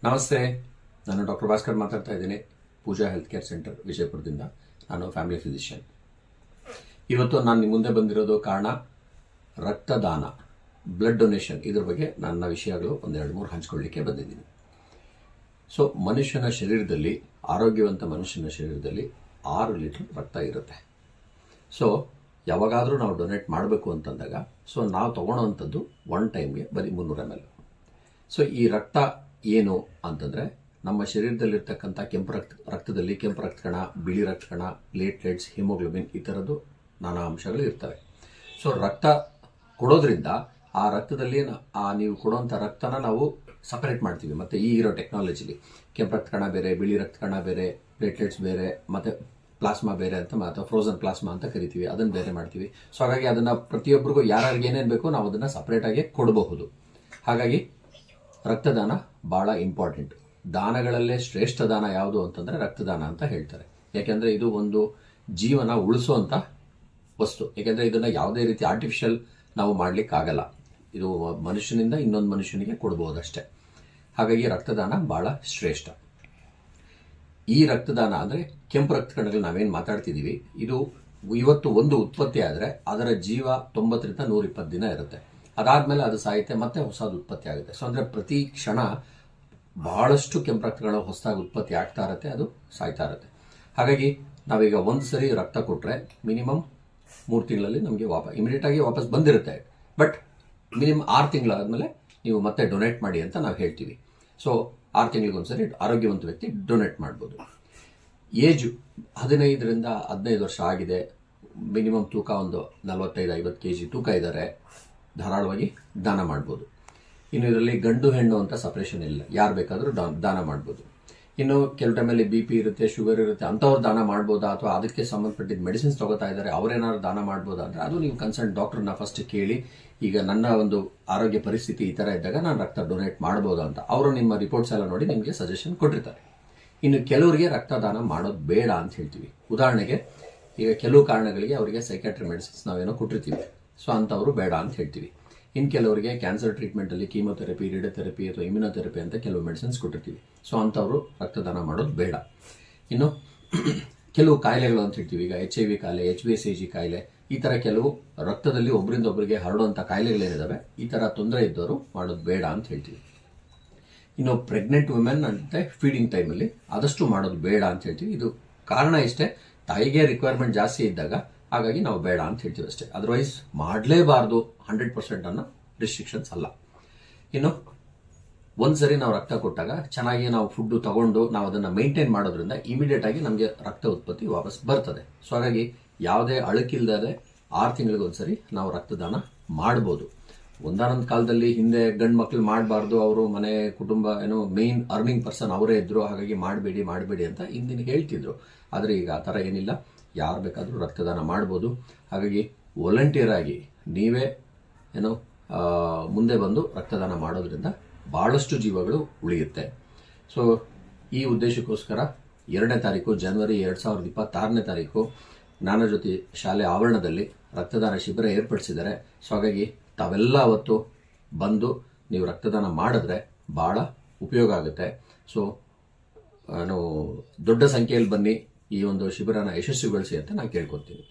ನಮಸ್ತೆ, ನಾನು ಡಾಕ್ಟರ್ ಭಾಸ್ಕರ್ ಮಾತಾಡ್ತಾ ಇದ್ದೀನಿ. ಪೂಜಾ ಹೆಲ್ತ್ ಕೇರ್ ಸೆಂಟರ್, ವಿಜಯಪುರದಿಂದ. ನಾನು ಫ್ಯಾಮಿಲಿ ಫಿಸಿಷಿಯನ್. ಇವತ್ತು ನಾನು ನಿಮ್ಮ ಮುಂದೆ ಬಂದಿರೋದು ಕಾರಣ ರಕ್ತದಾನ, ಬ್ಲಡ್ ಡೊನೇಷನ್. ಇದ್ರ ಬಗ್ಗೆ ನನ್ನ ವಿಷಯಗಳು ಒಂದೆರಡು ಮೂರು ಹಂಚ್ಕೊಳ್ಳಿಕ್ಕೆ ಬಂದಿದ್ದೀನಿ. ಸೊ ಮನುಷ್ಯನ ಶರೀರದಲ್ಲಿ, ಆರೋಗ್ಯವಂತ ಮನುಷ್ಯನ ಶರೀರದಲ್ಲಿ 6 ಲೀಟರ್ ರಕ್ತ ಇರುತ್ತೆ. ಸೊ ಯಾವಾಗಾದರೂ ನಾವು ಡೊನೇಟ್ ಮಾಡಬೇಕು ಅಂತಂದಾಗ ನಾವು ತೊಗೊಳೋವಂಥದ್ದು ಒನ್ ಟೈಮ್ಗೆ ಬರೀ 300 ml. ಸೊ ಈ ರಕ್ತ ಏನು ಅಂತಂದರೆ, ನಮ್ಮ ಶರೀರದಲ್ಲಿರ್ತಕ್ಕಂಥ ರಕ್ತದಲ್ಲಿ ಕೆಂಪು ರಕ್ತ ಕಣ, ಬಿಳಿ ರಕ್ತ ಕಣ, ಪ್ಲೇಟ್ಲೆಟ್ಸ್, ಹಿಮೋಗ್ಲೋಬಿನ್, ಈ ಥರದ್ದು ನಾನಾ ಅಂಶಗಳು ಇರ್ತವೆ. ಸೊ ರಕ್ತ ಕೊಡೋದ್ರಿಂದ ಆ ರಕ್ತದಲ್ಲಿ ನೀವು ಕೊಡುವಂಥ ರಕ್ತನ ನಾವು ಸಪರೇಟ್ ಮಾಡ್ತೀವಿ. ಮತ್ತು ಈ ಇರೋ ಟೆಕ್ನಾಲಜಿಲಿ ಕೆಂಪು ರಕ್ತ ಕಣ ಬೇರೆ, ಬಿಳಿ ರಕ್ತ ಕಣ ಬೇರೆ, ಪ್ಲೇಟ್ಲೆಟ್ಸ್ ಬೇರೆ, ಮತ್ತು ಪ್ಲಾಸ್ಮಾ ಬೇರೆ ಅಂತ, ಅಥವಾ ಫ್ರೋಸನ್ ಪ್ಲಾಸ್ಮಾ ಅಂತ ಕರಿತೀವಿ, ಅದನ್ನು ಬೇರೆ ಮಾಡ್ತೀವಿ. ಸೊ ಹಾಗಾಗಿ ಅದನ್ನು ಪ್ರತಿಯೊಬ್ಬರಿಗೂ ಯಾರಿಗೆ ಏನೇನು ಬೇಕೋ ನಾವು ಅದನ್ನು ಸಪ್ರೇಟಾಗಿ ಕೊಡಬಹುದು. ಹಾಗಾಗಿ ರಕ್ತದಾನ ಭಾಳ ಇಂಪಾರ್ಟೆಂಟ್. ದಾನಗಳಲ್ಲೇ ಶ್ರೇಷ್ಠ ದಾನ ಯಾವುದು ಅಂತಂದರೆ ರಕ್ತದಾನ ಅಂತ ಹೇಳ್ತಾರೆ. ಯಾಕೆಂದರೆ ಇದು ಒಂದು ಜೀವನ ಉಳಿಸುವಂಥ ವಸ್ತು. ಯಾಕೆಂದರೆ ಇದನ್ನು ಯಾವುದೇ ರೀತಿ ಆರ್ಟಿಫಿಷಿಯಲ್ ನಾವು ಮಾಡಲಿಕ್ಕಾಗಲ್ಲ. ಇದು ಮನುಷ್ಯನಿಂದ ಇನ್ನೊಂದು ಮನುಷ್ಯನಿಗೆ ಕೊಡ್ಬೋದಷ್ಟೇ. ಹಾಗಾಗಿ ರಕ್ತದಾನ ಭಾಳ ಶ್ರೇಷ್ಠ. ಈ ರಕ್ತದಾನ ಅಂದರೆ ಕೆಂಪು ರಕ್ತ ಕಣಗಳು ನಾವೇನು ಮಾತಾಡ್ತಿದ್ದೀವಿ, ಇದು ಇವತ್ತು ಒಂದು ಉತ್ಪತ್ತಿ ಆದರೆ ಅದರ ಜೀವ 90ರಿಂದ 120 ದಿನ ಇರುತ್ತೆ. ಅದಾದಮೇಲೆ ಅದು ಸಾಯುತ್ತೆ, ಮತ್ತೆ ಹೊಸದು ಉತ್ಪತ್ತಿ ಆಗುತ್ತೆ. ಸೊ ಅಂದರೆ ಪ್ರತಿ ಕ್ಷಣ ಬಹಳಷ್ಟು ಕೆಂಪು ರಕ್ತಗಳು ಹೊಸದಾಗಿ ಉತ್ಪತ್ತಿ ಆಗ್ತಾ ಇರುತ್ತೆ, ಅದು ಸಾಯ್ತಾ ಇರುತ್ತೆ. ಹಾಗಾಗಿ ನಾವೀಗ ಒಂದು ಸರಿ ರಕ್ತ ಕೊಟ್ಟರೆ ಮಿನಿಮಮ್ 3 ತಿಂಗಳಲ್ಲಿ ನಮಗೆ ಇಮಿಡಿಯೇಟಾಗಿ ವಾಪಸ್ ಬಂದಿರುತ್ತೆ. ಬಟ್ ಮಿನಿಮಮ್ 6 ತಿಂಗಳಾದಮೇಲೆ ನೀವು ಮತ್ತೆ ಡೊನೇಟ್ ಮಾಡಿ ಅಂತ ನಾವು ಹೇಳ್ತೀವಿ. ಸೊ 6 ತಿಂಗಳಿಗೊಂದ್ಸರಿ ಆರೋಗ್ಯವಂತ ವ್ಯಕ್ತಿ ಡೊನೇಟ್ ಮಾಡ್ಬೋದು. ಏಜು 15ರಿಂದ 15 ವರ್ಷ ಆಗಿದೆ, ಮಿನಿಮಮ್ ತೂಕ ಒಂದು 45-50 kg ತೂಕ ಇದ್ದಾರೆ, ಧಾರಾಳವಾಗಿ ದಾನ ಮಾಡ್ಬೋದು. ಇನ್ನು ಇದರಲ್ಲಿ ಗಂಡು ಹೆಣ್ಣು ಅಂತ ಸಪ್ರೇಷನ್ ಇಲ್ಲ, ಯಾರು ಬೇಕಾದರೂ ದಾನ ಮಾಡ್ಬೋದು. ಇನ್ನು ಕೆಲವು ಟೈಮಲ್ಲಿ BP ಇರುತ್ತೆ, ಶುಗರ್ ಇರುತ್ತೆ, ಅಂಥವ್ರು ದಾನ ಮಾಡ್ಬೋದಾ, ಅಥವಾ ಅದಕ್ಕೆ ಸಂಬಂಧಪಟ್ಟಿದ್ದ ಮೆಡಿಸಿನ್ಸ್ ತಗೋತಾ ಇದ್ದಾರೆ ಅವರೇನಾದ್ರು ದಾನ ಮಾಡ್ಬೋದಾ ಅಂದರೆ ಅದು ನೀವು ಕನ್ಸರ್ನ್ ಡಾಕ್ಟರ್ನ ಫಸ್ಟ್ ಕೇಳಿ, ಈಗ ನನ್ನ ಒಂದು ಆರೋಗ್ಯ ಪರಿಸ್ಥಿತಿ ಈ ಥರ ಇದ್ದಾಗ ನಾನು ರಕ್ತ ಡೊನೇಟ್ ಮಾಡ್ಬೋದಾ ಅಂತ ಅವರು ನಿಮ್ಮ ರಿಪೋರ್ಟ್ಸ್ ಎಲ್ಲ ನೋಡಿ ನಿಮಗೆ ಸಜೆಷನ್ ಕೊಟ್ಟಿರ್ತಾರೆ. ಇನ್ನು ಕೆಲವರಿಗೆ ರಕ್ತದಾನ ಮಾಡೋದು ಬೇಡ ಅಂತ ಹೇಳ್ತೀವಿ. ಉದಾಹರಣೆಗೆ ಈಗ ಕೆಲವು ಕಾರಣಗಳಿಗೆ ಅವರಿಗೆ ಸೈಕ್ಯಾಟ್ರಿ ಮೆಡಿಸಿನ್ಸ್ ನಾವೇನೋ ಕೊಟ್ಟಿರ್ತೀವಿ, ಸೊ ಅಂಥವರು ಬೇಡ ಅಂತ ಹೇಳ್ತೀವಿ. ಇನ್ನು ಕೆಲವರಿಗೆ ಕ್ಯಾನ್ಸರ್ ಟ್ರೀಟ್ಮೆಂಟಲ್ಲಿ ಕೀಮೋಥೆರಪಿ, ರೇಡಿಯೋಥೆರಪಿ ಅಥವಾ ಇಮ್ಯುನೋಥೆರಪಿ ಅಂತ ಕೆಲವು ಮೆಡಿಸಿನ್ಸ್ ಕೊಟ್ಟಿರ್ತೀವಿ, ಸೊ ಅಂಥವರು ರಕ್ತದಾನ ಮಾಡೋದು ಬೇಡ. ಇನ್ನು ಕೆಲವು ಕಾಯಿಲೆಗಳು ಅಂತ ಹೇಳ್ತೀವಿ, ಈಗ HIV ಕಾಯಿಲೆ, HbSAg ಕಾಯಿಲೆ, ಈ ಥರ ಕೆಲವು ರಕ್ತದಲ್ಲಿ ಒಬ್ಬರಿಂದ ಒಬ್ಬರಿಗೆ ಹರಡುವಂಥ ಕಾಯಿಲೆಗಳೇನಿದ್ದಾವೆ, ಈ ಥರ ತೊಂದರೆ ಇದ್ದವರು ಮಾಡೋದು ಬೇಡ ಅಂತ ಹೇಳ್ತೀವಿ. ಇನ್ನು ಪ್ರೆಗ್ನೆಂಟ್ ವುಮೆನ್ ಅಂತೆ ಫೀಡಿಂಗ್ ಟೈಮಲ್ಲಿ ಆದಷ್ಟು ಮಾಡೋದು ಬೇಡ ಅಂತ ಹೇಳ್ತೀವಿ. ಇದು ಕಾರಣ ಇಷ್ಟೇ, ತಾಯಿಗೆ ರಿಕ್ವೈರ್ಮೆಂಟ್ ಜಾಸ್ತಿ ಇದ್ದಾಗ, ಹಾಗಾಗಿ ನಾವು ಬೇಡ ಅಂತ ಹೇಳ್ತೀವಿ ಅಷ್ಟೇ. ಅದರ್ವೈಸ್ ಮಾಡಲೇಬಾರ್ದು 100% ಅನ್ನೋ ರಿಸ್ಟ್ರಿಕ್ಷನ್ಸ್ ಅಲ್ಲ. ಇನ್ನು ಒಂದ್ಸರಿ ನಾವು ರಕ್ತ ಕೊಟ್ಟಾಗ ಚೆನ್ನಾಗಿ ನಾವು ಫುಡ್ಡು ತಗೊಂಡು ನಾವು ಅದನ್ನು ಮೇಂಟೈನ್ ಮಾಡೋದ್ರಿಂದ ಇಮಿಡಿಯೇಟ್ ಆಗಿ ನಮಗೆ ರಕ್ತ ಉತ್ಪತ್ತಿ ವಾಪಸ್ ಬರ್ತದೆ. ಸೊ ಹಾಗಾಗಿ ಯಾವುದೇ ಅಳುಕಿಲ್ಲದೆ 6 ತಿಂಗಳಿಗೊಂದ್ಸರಿ ನಾವು ರಕ್ತದಾನ ಮಾಡ್ಬೋದು. ಒಂದಾನೊಂದು ಕಾಲದಲ್ಲಿ ಹಿಂದೆ ಗಂಡು ಮಕ್ಳು ಮಾಡಬಾರ್ದು, ಅವರು ಮನೆ ಕುಟುಂಬ ಮೇನ್ ಅರ್ನಿಂಗ್ ಪರ್ಸನ್ ಅವರೇ ಇದ್ರು, ಹಾಗಾಗಿ ಮಾಡಬೇಡಿ ಅಂತ ಹಿಂದಿನ ಹೇಳ್ತಿದ್ರು. ಆದರೆ ಈಗ ಆ ಥರ ಏನಿಲ್ಲ, ಯಾರು ಬೇಕಾದರೂ ರಕ್ತದಾನ ಮಾಡ್ಬೋದು. ಹಾಗಾಗಿ ವಾಲಂಟಿಯರ್ ಆಗಿ ನೀವೇ ಮುಂದೆ ಬಂದು ರಕ್ತದಾನ ಮಾಡೋದ್ರಿಂದ ಭಾಳಷ್ಟು ಜೀವಗಳು ಉಳಿಯುತ್ತೆ. ಸೊ ಈ ಉದ್ದೇಶಕ್ಕೋಸ್ಕರ 2ನೇ ತಾರೀಕು ಜನವರಿ 2026ನೇ ತಾರೀಕು ಜ್ಞಾನಜ್ಯೋತಿ ಶಾಲೆ ಆವರಣದಲ್ಲಿ ರಕ್ತದಾನ ಶಿಬಿರ ಏರ್ಪಡಿಸಿದ್ದಾರೆ. ಸೊ ಹಾಗಾಗಿ ತಾವೆಲ್ಲ ಅವತ್ತು ಬಂದು ನೀವು ರಕ್ತದಾನ ಮಾಡಿದ್ರೆ ಭಾಳ ಉಪಯೋಗ ಆಗುತ್ತೆ. ಸೊ ದೊಡ್ಡ ಸಂಖ್ಯೆಯಲ್ಲಿ ಬನ್ನಿ, ಈ ಒಂದು ಶಿಬಿರನ ಯಶಸ್ವಿಗೊಳಿಸಿ ಅಂತ ನಾನು ಕೇಳ್ಕೊತೀನಿ.